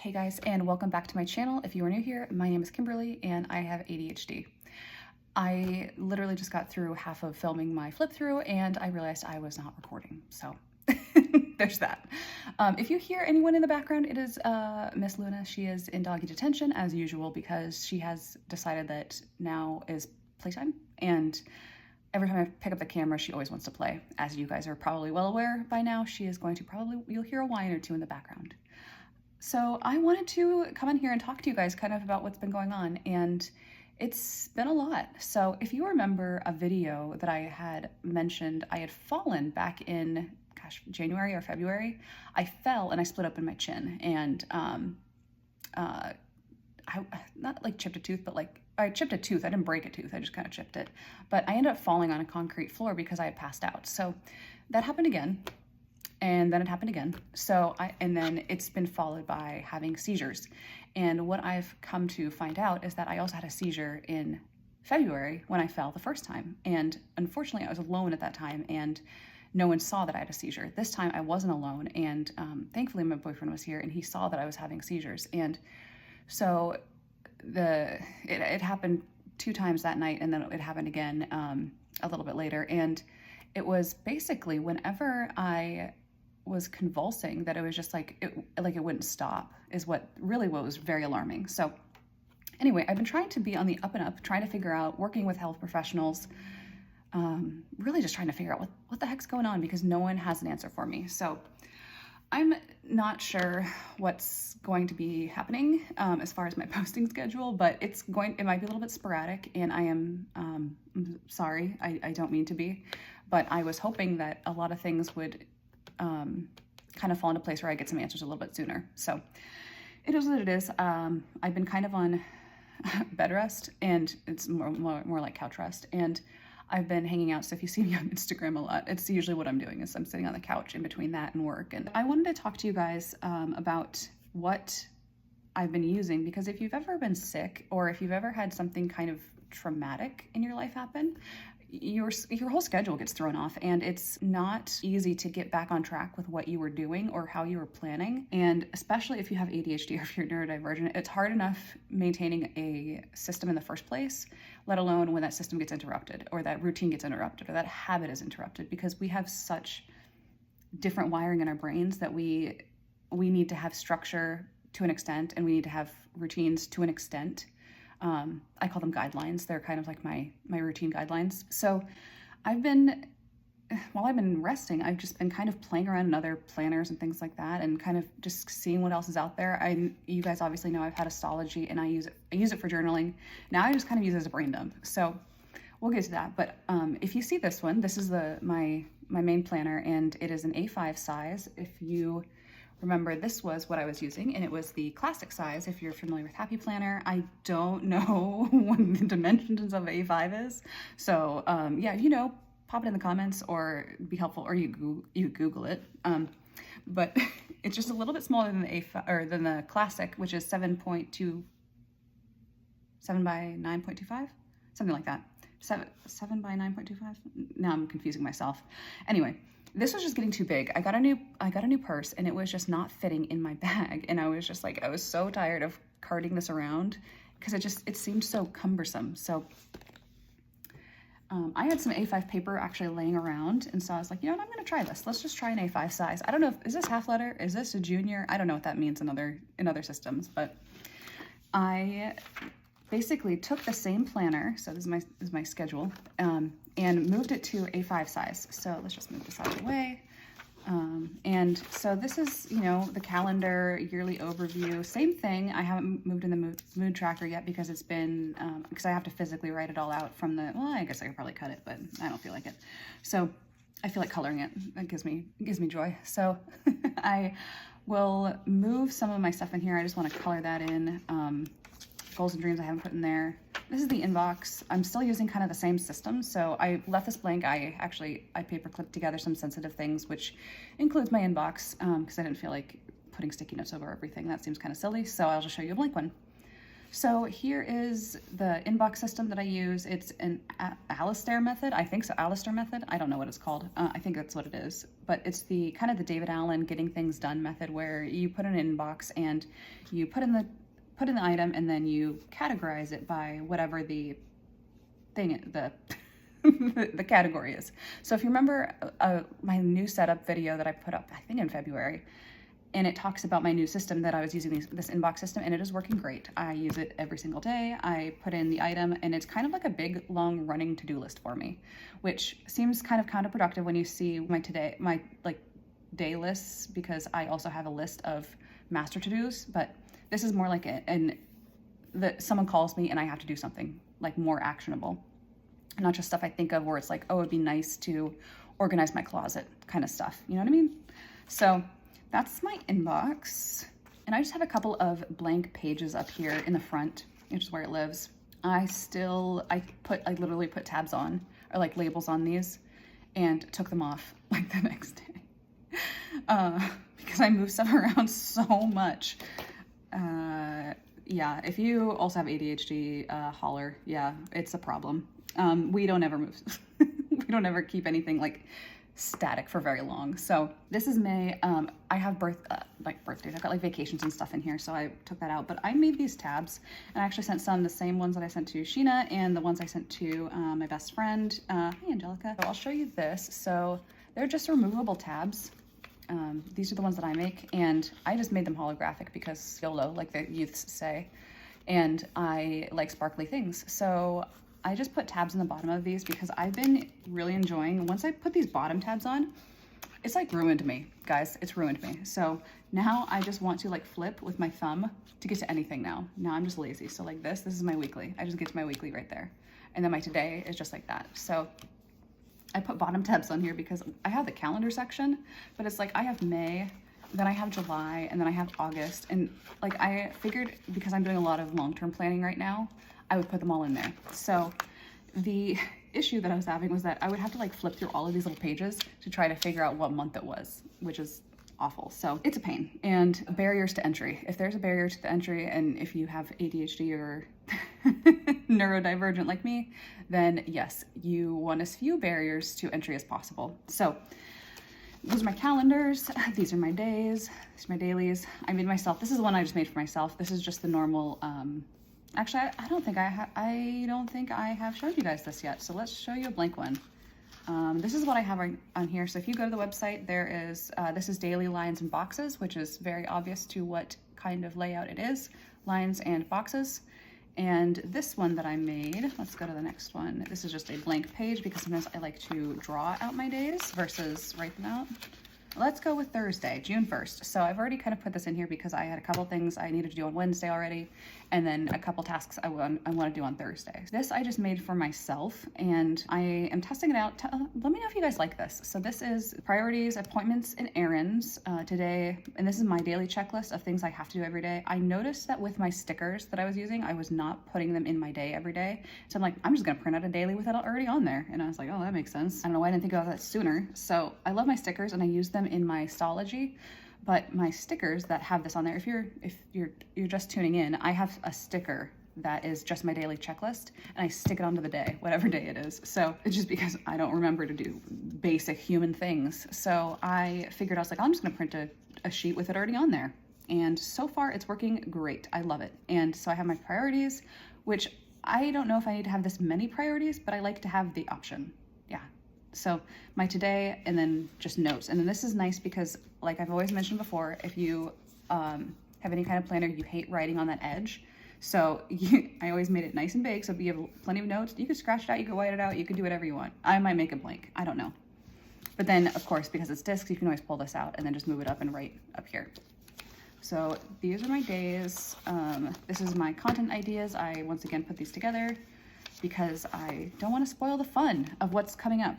Hey guys, and welcome back to my channel. If you are new here, my name is Kimberly and I have ADHD. I literally just got through half of filming my flip through and I realized I was not recording, so there's that. If you hear anyone in the background, it is Miss Luna. She is in doggy detention as usual because she has decided that now is playtime, and every time I pick up the camera, she always wants to play. As you guys are probably well aware by now, she is going to you'll hear a whine or two in the background. So I wanted to come in here and talk to you guys kind of about what's been going on, and it's been a lot. So if you remember a video that I had mentioned, I had fallen back in, January or February. I fell and I split open my chin, and I not like chipped a tooth, but like I chipped a tooth. I didn't break a tooth, I just kind of chipped it. But I ended up falling on a concrete floor because I had passed out. So that happened again. And then it happened again. And then it's been followed by having seizures. And what I've come to find out is that I also had a seizure in February when I fell the first time. And unfortunately I was alone at that time and no one saw that I had a seizure. This time I wasn't alone, and thankfully my boyfriend was here and he saw that I was having seizures. And so it happened 2 times that night, and then it happened again a little bit later. And it was basically whenever I was convulsing that it was just like it wouldn't stop, is what was very alarming. So anyway, I've been trying to be on the up and up, trying to figure out, working with health professionals, really just trying to figure out what the heck's going on, because no one has an answer for me. So I'm not sure what's going to be happening as far as my posting schedule, but it might be a little bit sporadic, and I am sorry, I don't mean to be, but I was hoping that a lot of things would kind of fall into place where I get some answers a little bit sooner. So it is what it is. I've been kind of on bed rest, and it's more like couch rest, and I've been hanging out. So if you see me on Instagram a lot, it's usually what I'm doing is I'm sitting on the couch in between that and work. And I wanted to talk to you guys about what I've been using, because if you've ever been sick, or if you've ever had something kind of traumatic in your life happen, your whole schedule gets thrown off, and it's not easy to get back on track with what you were doing or how you were planning. And especially if you have ADHD or if you're neurodivergent, it's hard enough maintaining a system in the first place, let alone when that system gets interrupted, or that routine gets interrupted, or that habit is interrupted, because we have such different wiring in our brains that we need to have structure to an extent, and we need to have routines to an extent. I call them guidelines. They're kind of like my routine guidelines. So while I've been resting, I've just been kind of playing around in other planners and things like that, and kind of just seeing what else is out there. You guys obviously know I've had a Stalogy, and I use it for journaling. Now I just kind of use it as a brain dump. So we'll get to that. But if you see this one, this is my main planner, and it is an A5 size. If you remember, this was what I was using, and it was the classic size. If you're familiar with Happy Planner, I don't know what the dimensions of A5 is. So yeah, pop it in the comments, or be helpful, or you Google it. But it's just a little bit smaller than the A5, or than the classic, which is 7 by 9.25, something like that. 7 by 9.25. Now I'm confusing myself. Anyway, this was just getting too big. I got a new purse, and it was just not fitting in my bag. And I was just like, I was so tired of carting this around, because it seemed so cumbersome. So I had some A5 paper actually laying around, and so I was like, I'm gonna try this. Let's just try an A5 size. I don't know, is this half letter? Is this a junior? I don't know what that means in other systems, but I basically took the same planner, so this is my schedule, and moved it to A5 size. So let's just move this out of the way. And so this is, the calendar, yearly overview, same thing. I haven't moved in the mood tracker yet, because it's been, because I have to physically write it all out from I guess I could probably cut it, but I don't feel like it. So I feel like coloring it. It gives me joy. So I will move some of my stuff in here. I just want to color that in. Goals and dreams I haven't put in there. This is the inbox. I'm still using kind of the same system, so I left this blank. I paper clipped together some sensitive things, which includes my inbox, because I didn't feel like putting sticky notes over everything. That seems kind of silly, so I'll just show you a blank one. So here is the inbox system that I use. It's an Alistair method. I think so, Alistair method. I don't know what it's called. I think that's what it is. But it's the kind of the David Allen getting things done method, where you put in an inbox and you put in the item, and then you categorize it by whatever the thing, the category is. So if you remember my new setup video that I put up, I think in February, and it talks about my new system that I was using, this inbox system, and it is working great. I use it every single day. I put in the item, and it's kind of like a big, long running to-do list for me, which seems kind of counterproductive when you see my like day lists, because I also have a list of master to-dos, but this is more like that someone calls me and I have to do something like more actionable, not just stuff I think of where it's like, oh, it'd be nice to organize my closet kind of stuff. You know what I mean? So that's my inbox. And I just have a couple of blank pages up here in the front, which is where it lives. I literally put tabs on, or like labels on these, and took them off like the next day. Because I move stuff around so much. Yeah, if you also have ADHD, holler. Yeah, it's a problem. We don't ever move. We don't ever keep anything like static for very long. So this is May. I have birthdays. I've got like vacations and stuff in here, so I took that out. But I made these tabs, and I actually sent the same ones that I sent to Sheena and the ones I sent to my best friend. Hi, Angelica. So I'll show you this. So they're just removable tabs. These are the ones that I make, and I just made them holographic because YOLO, like the youths say, and I like sparkly things. So I just put tabs in the bottom of these because I've been really enjoying, once I put these bottom tabs on, it's like ruined me, guys. It's ruined me. So now I just want to like flip with my thumb to get to anything now. Now I'm just lazy. So like this is my weekly. I just get to my weekly right there. And then my today is just like that. So I put bottom tabs on here because I have the calendar section, but it's like I have May, then I have July, and then I have August. And like I figured, because I'm doing a lot of long-term planning right now, I would put them all in there. So the issue that I was having was that I would have to like flip through all of these little pages to try to figure out what month it was, which is awful. So it's a pain. And barriers to entry. If there's a barrier to the entry, and if you have ADHD or neurodivergent like me, then yes, you want as few barriers to entry as possible. So these are my calendars. These are my days. These are my dailies. I made myself, this is the one I just made for myself. This is just the normal, actually, I don't think I have showed you guys this yet. So let's show you a blank one. This is what I have on here. So if you go to the website, there is, this is daily lines and boxes, which is very obvious to what kind of layout it is, lines and boxes. And this one that I made, let's go to the next one. This is just a blank page because sometimes I like to draw out my days versus write them out. Let's go with Thursday, June 1st. So I've already kind of put this in here because I had a couple things I needed to do on Wednesday already, and then a couple tasks I want to do on Thursday. This I just made for myself, and I am testing it out. Let me know if you guys like this. So this is priorities, appointments, and errands today, and this is my daily checklist of things I have to do every day. I noticed that with my stickers that I was using, I was not putting them in my day every day. So I'm like, I'm just gonna print out a daily with it already on there. And I was like, oh, that makes sense. I don't know why I didn't think about that sooner. So I love my stickers, and I use them in my Stalogy, but my stickers that have this on there, if you're just tuning in, I have a sticker that is just my daily checklist, and I stick it onto the day, whatever day it is. So it's just because I don't remember to do basic human things. So I figured, I was like, I'm just gonna print a sheet with it already on there. And so far it's working great. I love it. And so I have my priorities, which I don't know if I need to have this many priorities, but I like to have the option. Yeah. So my today, and then just notes. And then this is nice because, like I've always mentioned before, if you have any kind of planner, you hate writing on that edge. So I always made it nice and big. So if you have plenty of notes, you could scratch it out, you could white it out, you could do whatever you want. I might make it blank, I don't know. But then of course, because it's discs, you can always pull this out and then just move it up and write up here. So these are my days. This is my content ideas. I once again put these together because I don't want to spoil the fun of what's coming up.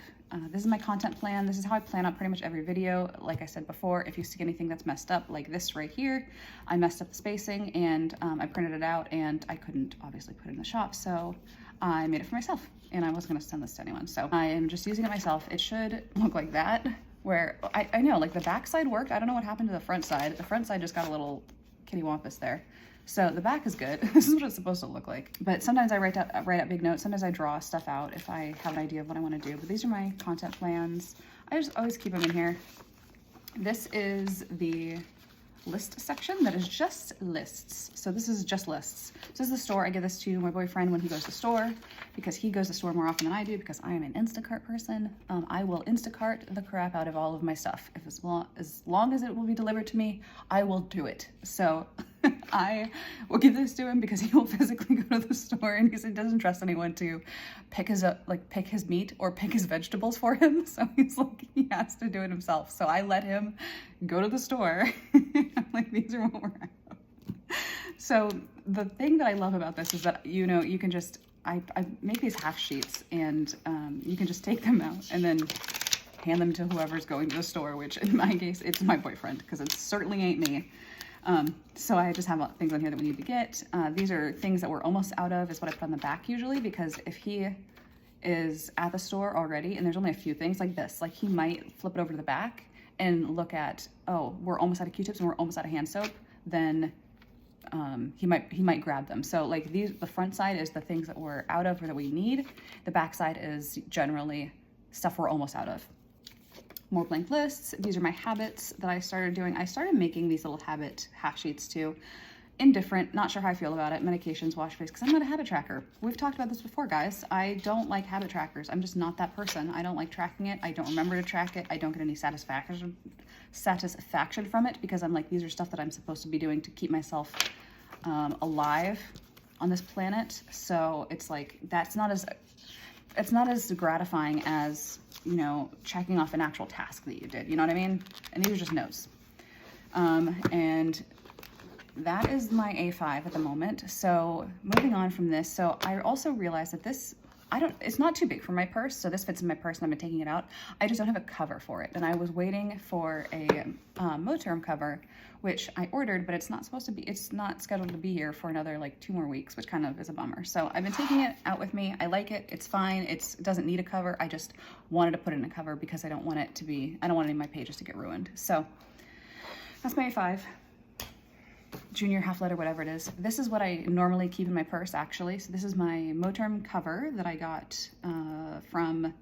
This is my content plan. This is how I plan out pretty much every video. Like I said before, if you see anything that's messed up, like this right here, I messed up the spacing, and I printed it out, and I couldn't obviously put it in the shop, so I made it for myself, and I wasn't going to send this to anyone. So I am just using it myself. It should look like that, where I know like the back side worked. I don't know what happened to the front side. The front side just got a little kitty wampus there. So the back is good. This is what it's supposed to look like. But sometimes I write out big notes. Sometimes I draw stuff out if I have an idea of what I want to do. But these are my content plans. I just always keep them in here. This is the list section that is just lists. So this is just lists. This is the store. I give this to my boyfriend when he goes to the store because he goes to the store more often than I do because I am an Instacart person. I will Instacart the crap out of all of my stuff. If as long as it will be delivered to me, I will do it. So I will give this to him because he will physically go to the store and he doesn't trust anyone to pick his meat or pick his vegetables for him. So he's like, he has to do it himself. So I let him go to the store. I'm like, these are what we're at. So the thing that I love about this is that, you know, you can just, I make these half sheets and you can just take them out and then hand them to whoever's going to the store, which in my case, it's my boyfriend because it certainly ain't me. So I just have things on here that we need to get. These are things that we're almost out of is what I put on the back usually, because if he is at the store already and there's only a few things like this, like he might flip it over to the back and look at, oh, we're almost out of Q-tips and we're almost out of hand soap, then he might grab them. So like the front side is the things that we're out of or that we need. The back side is generally stuff we're almost out of. More blank lists. These are my habits that I started doing. I started making these little habit half sheets too. Indifferent, not sure how I feel about it. Medications, wash face, because I'm not a habit tracker. We've talked about this before, guys. I don't like habit trackers. I'm just not that person. I don't like tracking it. I don't remember to track it. I don't get any satisfaction from it because I'm like, these are stuff that I'm supposed to be doing to keep myself alive on this planet. So it's like, it's not as gratifying as, you know, checking off an actual task that you did. You know what I mean? And these are just notes. And that is my A5 at the moment. So moving on from this. So I also realized that it's not too big for my purse. So this fits in my purse and I've been taking it out. I just don't have a cover for it. And I was waiting for a Moterm cover, which I ordered, but it's not scheduled to be here for another like 2 more weeks, which kind of is a bummer. So I've been taking it out with me. I like it. It's fine. It doesn't need a cover. I just wanted to put it in a cover because I don't want any of my pages to get ruined. So that's my A5. Junior, half letter, whatever it is. This is what I normally keep in my purse, actually. So this is my Moterm cover that I got from,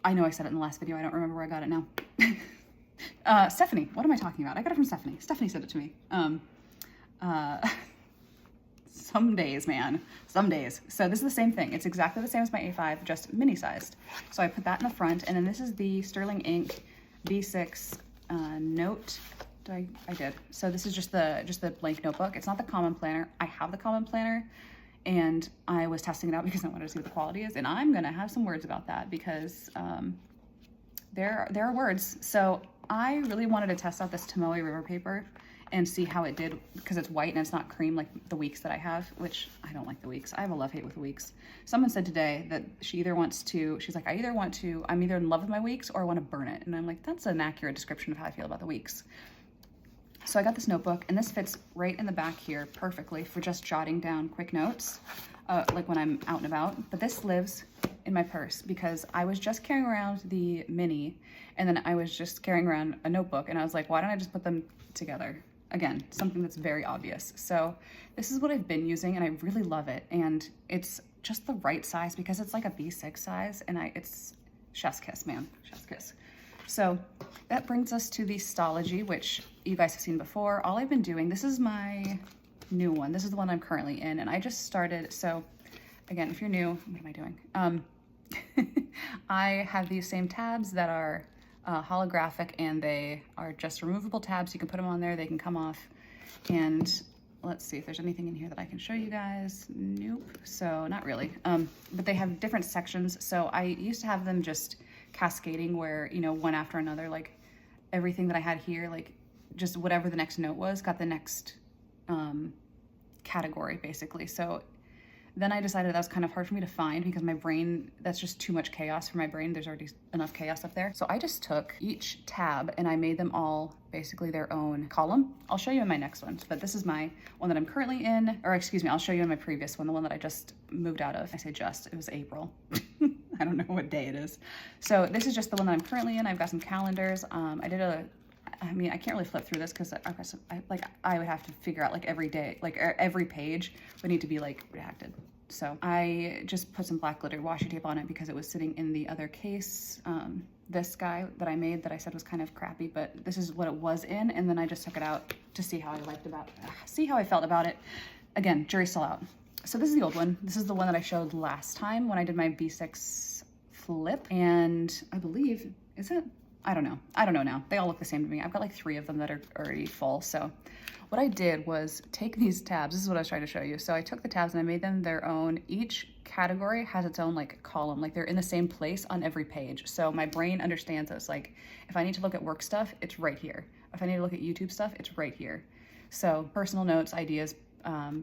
I know I said it in the last video. I don't remember where I got it now. Stephanie. What am I talking about? I got it from Stephanie. Stephanie sent it to me. Some days, man. Some days. So this is the same thing. It's exactly the same as my A5, just mini-sized. So I put that in the front, and then this is the Sterling Ink B6 note. I did. So this is just the blank notebook. It's not the common planner. I have the common planner and I was testing it out because I wanted to see what the quality is. And I'm going to have some words about that because there are words. So I really wanted to test out this Tomoe River paper and see how it did because it's white and it's not cream like the Weeks that I have, which I don't like the Weeks. I have a love-hate with the Weeks. Someone said today that she's like, I'm either in love with my Weeks or I want to burn it. And I'm like, that's an accurate description of how I feel about the Weeks. So I got this notebook and this fits right in the back here perfectly for just jotting down quick notes, like when I'm out and about. But this lives in my purse because I was just carrying around the mini and then I was just carrying around a notebook and I was like, why don't I just put them together? Again, something that's very obvious. So this is what I've been using and I really love it. And it's just the right size because it's like a B6 size and it's chef's kiss, man, chef's kiss. So that brings us to the Stalogy, which you guys have seen before. All I've been doing, this is my new one. This is the one I'm currently in, and I just started. So again, if you're new, what am I doing? I have these same tabs that are holographic, and they are just removable tabs. You can put them on there, they can come off. And let's see if there's anything in here that I can show you guys. Nope, so not really. But they have different sections. So I used to have them just cascading where, you know, one after another, like everything that I had here, like just whatever the next note was, got the next category basically. So then I decided that was kind of hard for me to find because my brain, that's just too much chaos for my brain. There's already enough chaos up there. So I just took each tab and I made them all basically their own column. I'll show you in my next one, but this is my one that I'm currently in, or excuse me, I'll show you in my previous one, the one that I just moved out of. I say just, it was April. I don't know what day it is. So this is just the one that I'm currently in. I've got some calendars. I did I mean, I can't really flip through this because I would have to figure out like every day, like every page would need to be like redacted. So I just put some black glitter washi tape on it because it was sitting in the other case. This guy that I made that I said was kind of crappy, but this is what it was in. And then I just took it out to see how I felt about it. Again, jury's still out. So this is the old one. This is the one that I showed last time when I did my B6 flip. And I believe, is it? I don't know. I don't know now. They all look the same to me. I've got like 3 of them that are already full. So what I did was take these tabs. This is what I was trying to show you. So I took the tabs and I made them their own. Each category has its own like column, like they're in the same place on every page. So my brain understands this. Like if I need to look at work stuff, it's right here. If I need to look at YouTube stuff, it's right here. So personal notes, ideas,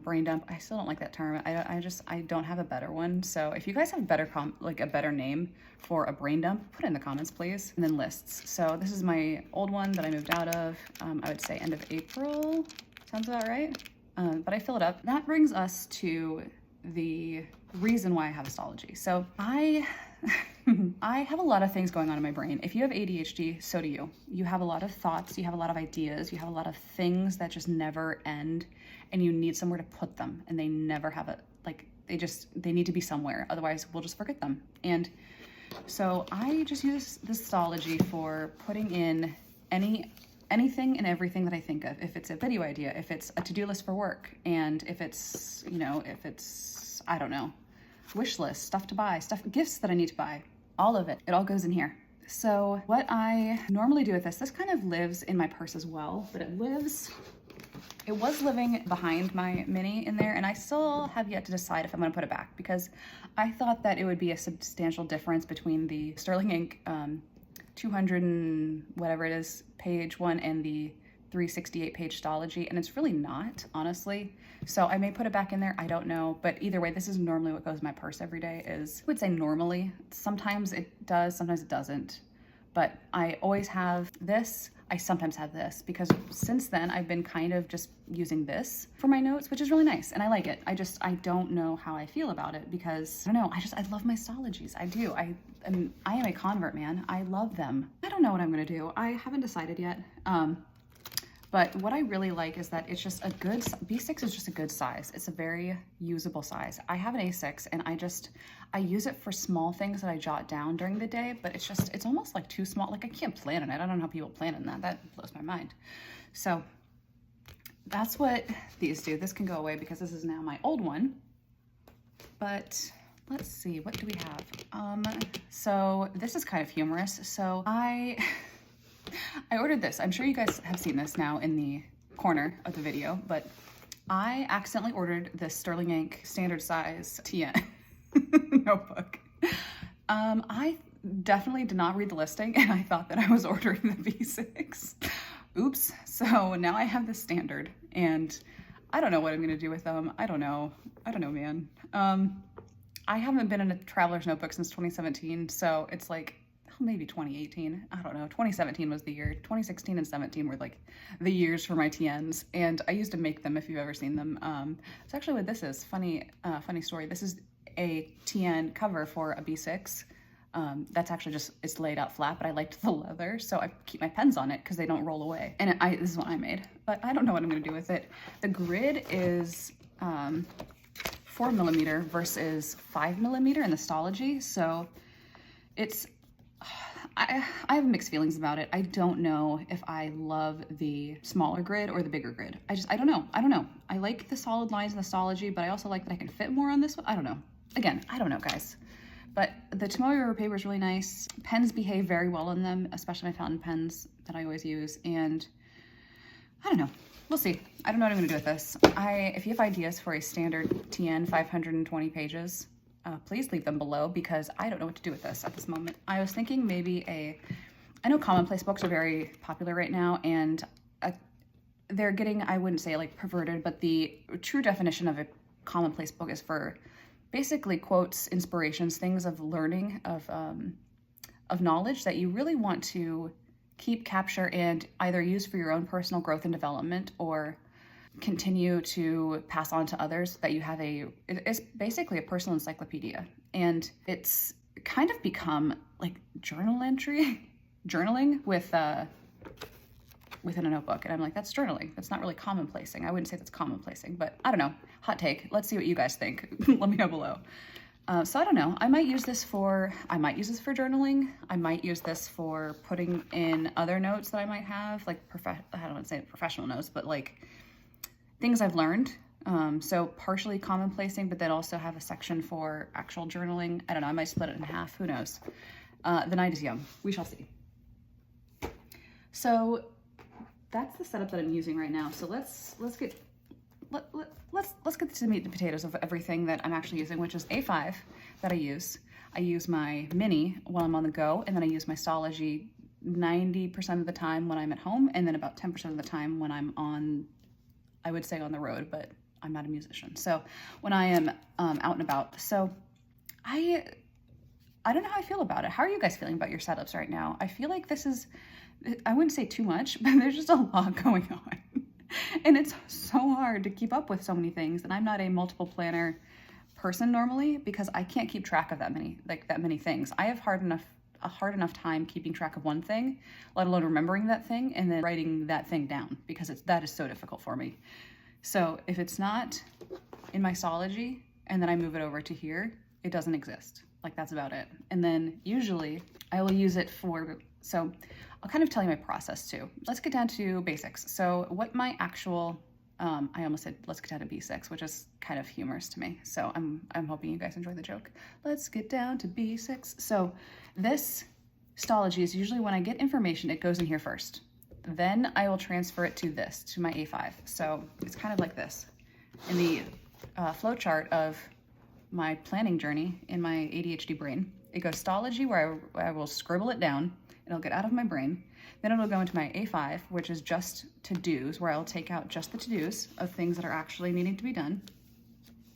brain dump. I still don't like that term. I don't have a better one. So if you guys have a better a better name for a brain dump, put it in the comments, please. And then lists. So this is my old one that I moved out of. I would say end of April. Sounds about right. But I fill it up. That brings us to the reason why I have Stalogy. So I have a lot of things going on in my brain. If you have ADHD, so do you. You have a lot of thoughts, you have a lot of ideas, you have a lot of things that just never end, and you need somewhere to put them, and they never have it. Like they need to be somewhere, otherwise we'll just forget them. And so I just use this Stalogy for putting in anything and everything that I think of. If it's a video idea, if it's a to-do list for work, and if it's, I don't know, wish list, stuff to buy, gifts that I need to buy, all of it. It all goes in here. So what I normally do with this kind of lives in my purse as well, but it was living behind my mini in there, and I still have yet to decide if I'm gonna put it back because I thought that it would be a substantial difference between the Sterling Ink 200 and whatever it is, page one, and the 368 page Stalogy, and it's really not, honestly. So I may put it back in there, I don't know, but either way, this is normally what goes in my purse every day. I would say normally. Sometimes it does, sometimes it doesn't, but I always have this. I sometimes have this because since then I've been kind of just using this for my notes, which is really nice, and I like it. I don't know how I feel about it because I don't know, I love my Stalogies. I do. I am a convert, man. I love them. I don't know what I'm gonna do. I haven't decided yet. But what I really like is that it's just a good, B6 is just a good size. It's a very usable size. I have an A6 and I use it for small things that I jot down during the day, but it's almost like too small. Like I can't plan in it. I don't know how people plan in that. That blows my mind. So that's what these do. This can go away because this is now my old one. But let's see, what do we have? So this is kind of humorous. So I ordered this. I'm sure you guys have seen this now in the corner of the video, but I accidentally ordered this Sterling Ink standard size TN notebook. I definitely did not read the listing and I thought that I was ordering the V6. Oops. So now I have the standard and I don't know what I'm gonna do with them. I don't know, man. I haven't been in a traveler's notebook since 2017, so it's like, maybe 2018, I don't know. 2017 was the year. 2016 and 17 were like the years for my TNs, and I used to make them if you've ever seen them. It's actually what this is. Funny story. This is a TN cover for a B6. That's actually just, it's laid out flat, but I liked the leather, so I keep my pens on it because they don't roll away. And this is what I made, but I don't know what I'm gonna do with it. The grid is 4mm versus 5mm in the Stalogy, so it's, I have mixed feelings about it. I don't know if I love the smaller grid or the bigger grid. I don't know. I like the solid lines in the Stalogy, but I also like that I can fit more on this one. I don't know. Again, I don't know, guys. But the Tomoe River paper is really nice. Pens behave very well on them, especially my fountain pens that I always use. And I don't know. We'll see. I don't know what I'm gonna do with this. If you have ideas for a standard TN 520 pages, please leave them below because I don't know what to do with this at this moment. I was thinking maybe I know commonplace books are very popular right now, and they're getting, I wouldn't say like perverted, but the true definition of a commonplace book is for basically quotes, inspirations, things of learning, of knowledge that you really want to keep, capture, and either use for your own personal growth and development or continue to pass on to others, that you have it's basically a personal encyclopedia. And it's kind of become like journal entry, journaling with within a notebook. And I'm like, that's journaling. That's not really commonplacing. I wouldn't say that's commonplacing, but I don't know. Hot take. Let's see what you guys think. Let me know below. So I don't know. I might use this for journaling. I might use this for putting in other notes that I might have, like I don't want to say professional notes, but like things I've learned. So partially commonplacing, but then also have a section for actual journaling. I don't know. I might split it in half. Who knows? The night is young. We shall see. So that's the setup that I'm using right now. So let's get to the meat and potatoes of everything that I'm actually using, which is A5 that I use. I use my mini while I'm on the go, and then I use my Stalogy 90% of the time when I'm at home, and then about 10% of the time when I'm on, I would say on the road, but I'm not a musician. So when I am out and about. So I don't know how I feel about it. How are you guys feeling about your setups right now? I feel like this is, I wouldn't say too much, but there's just a lot going on. And it's so hard to keep up with so many things. And I'm not a multiple planner person normally because I can't keep track of that many things. I have a hard enough time keeping track of one thing, let alone remembering that thing and then writing that thing down, because that is so difficult for me. So if it's not in my Stalogy and then I move it over to here, it doesn't exist. Like, that's about it. And then usually I will use it for, so I'll kind of tell you my process too. Let's get down to basics. So what my actual, I almost said let's get down to B6, which is kind of humorous to me. So I'm hoping you guys enjoy the joke. Let's get down to B6. So this Stalogy is usually when I get information, it goes in here first. Then I will transfer it to this, to my A5. So it's kind of like this. In the flow chart of my planning journey in my ADHD brain, it goes Stalogy, where I will scribble it down. It'll get out of my brain. Then it'll go into my A5, which is just to-dos, where I'll take out just the to-dos of things that are actually needing to be done,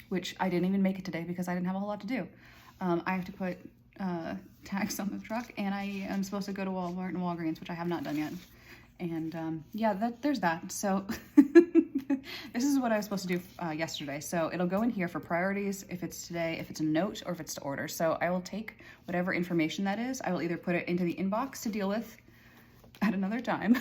which I didn't even make it today because I didn't have a whole lot to do. I have to put tags on the truck, and I am supposed to go to Walmart and Walgreens, which I have not done yet. And yeah, there's that. So this is what I was supposed to do yesterday. So it'll go in here for priorities, if it's today, if it's a note, or if it's to order. So I will take whatever information that is. I will either put it into the inbox to deal with at another time,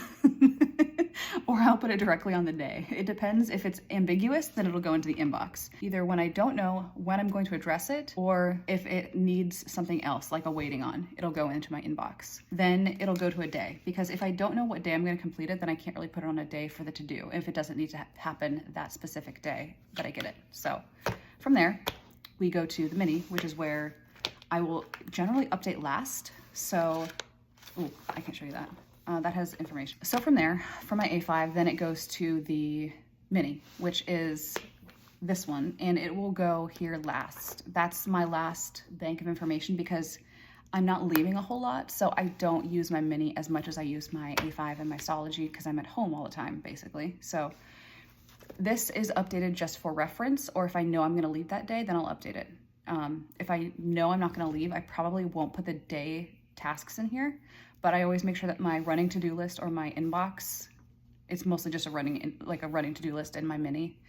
or I'll put it directly on the day. It depends. If it's ambiguous, then it'll go into the inbox. Either when I don't know when I'm going to address it, or if it needs something else, like a waiting on, it'll go into my inbox. Then it'll go to a day, because if I don't know what day I'm going to complete it, then I can't really put it on a day for the to-do, if it doesn't need to happen that specific day that I get it. So from there, we go to the mini, which is where I will generally update last. So, ooh, I can't show you that. That has information. So from there, from my A5, then it goes to the mini, which is this one, and it will go here last. That's my last bank of information because I'm not leaving a whole lot, so I don't use my mini as much as I use my A5 and my Stalogy because I'm at home all the time, basically. So this is updated just for reference, or if I know I'm gonna leave that day, then I'll update it. If I know I'm not gonna leave, I probably won't put the day tasks in here, but I always make sure that my running to-do list or my inbox, it's mostly just a running to-do list in my mini,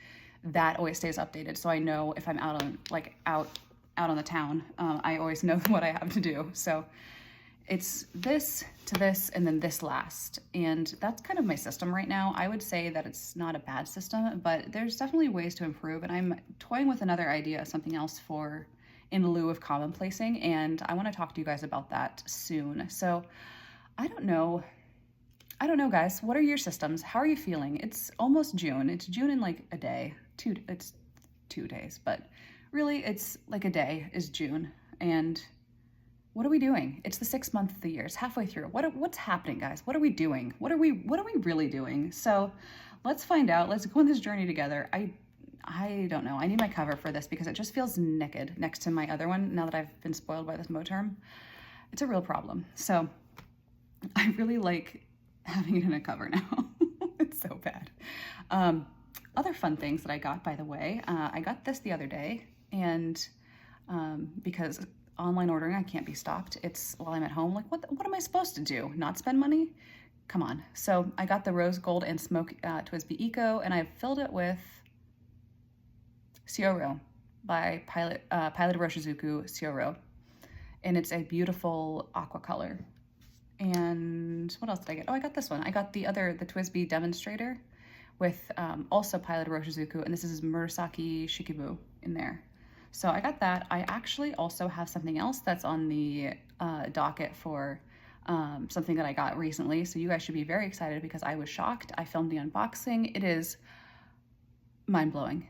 that always stays updated. So I know if I'm out on the town, I always know what I have to do. So it's this to this and then this last. And that's kind of my system right now. I would say that it's not a bad system, but there's definitely ways to improve. And I'm toying with another idea, something else for in lieu of commonplacing, and I want to talk to you guys about that soon. So I don't know, guys. What are your systems? How are you feeling? It's almost June. It's June in like a day. It's 2 days, but really it's like a day is June. And what are we doing? It's the 6th month of the year. It's halfway through. What's happening, guys? What are we doing? What are we really doing? So let's find out. Let's go on this journey together. I don't know. I need my cover for this because it just feels naked next to my other one now that I've been spoiled by this Moterm. It's a real problem. So I really like having it in a cover now. It's so bad. Other fun things that I got, by the way, I got this the other day, and because online ordering, I can't be stopped. It's while I'm at home. Like, what am I supposed to do? Not spend money? Come on. So I got the Rose Gold and Smoke Twisby Eco, and I filled it with Sioro by Pilot Roshizuku Sioro. And it's a beautiful aqua color. And what else did I get? Oh, I got this one. I got the TWSBI demonstrator with also piloted Roshizuku, and this is Murasaki Shikibu in there. So I got that. I actually also have something else that's on the docket for something that I got recently. So you guys should be very excited because I was shocked. I filmed the unboxing. It is mind-blowing.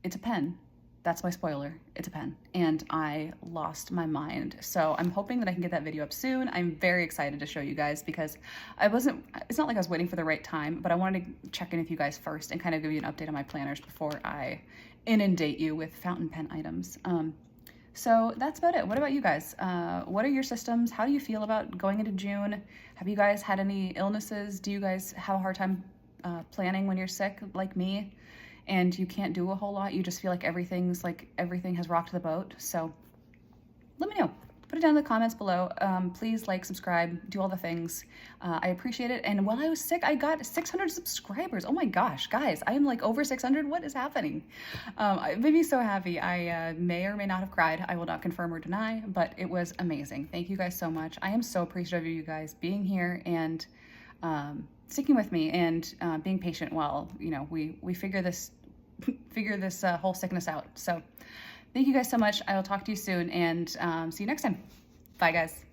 It's a pen. That's my spoiler. It's a pen. And I lost my mind. So I'm hoping that I can get that video up soon. I'm very excited to show you guys because it's not like I was waiting for the right time, but I wanted to check in with you guys first and kind of give you an update on my planners before I inundate you with fountain pen items. So that's about it. What about you guys? What are your systems? How do you feel about going into June? Have you guys had any illnesses? Do you guys have a hard time planning when you're sick like me? And you can't do a whole lot, you just feel like everything has rocked the boat. So let me know. Put it down in the comments below. Please like, subscribe, do all the things. I appreciate it. And while I was sick, I got 600 subscribers. Oh my gosh, guys, I am like over 600. What is happening? It made me so happy. I may or may not have cried. I will not confirm or deny, but it was amazing. Thank you guys so much. I am so appreciative of you guys being here and sticking with me and being patient while, you know, we figure this whole sickness out. So thank you guys so much. I will talk to you soon and see you next time. Bye guys.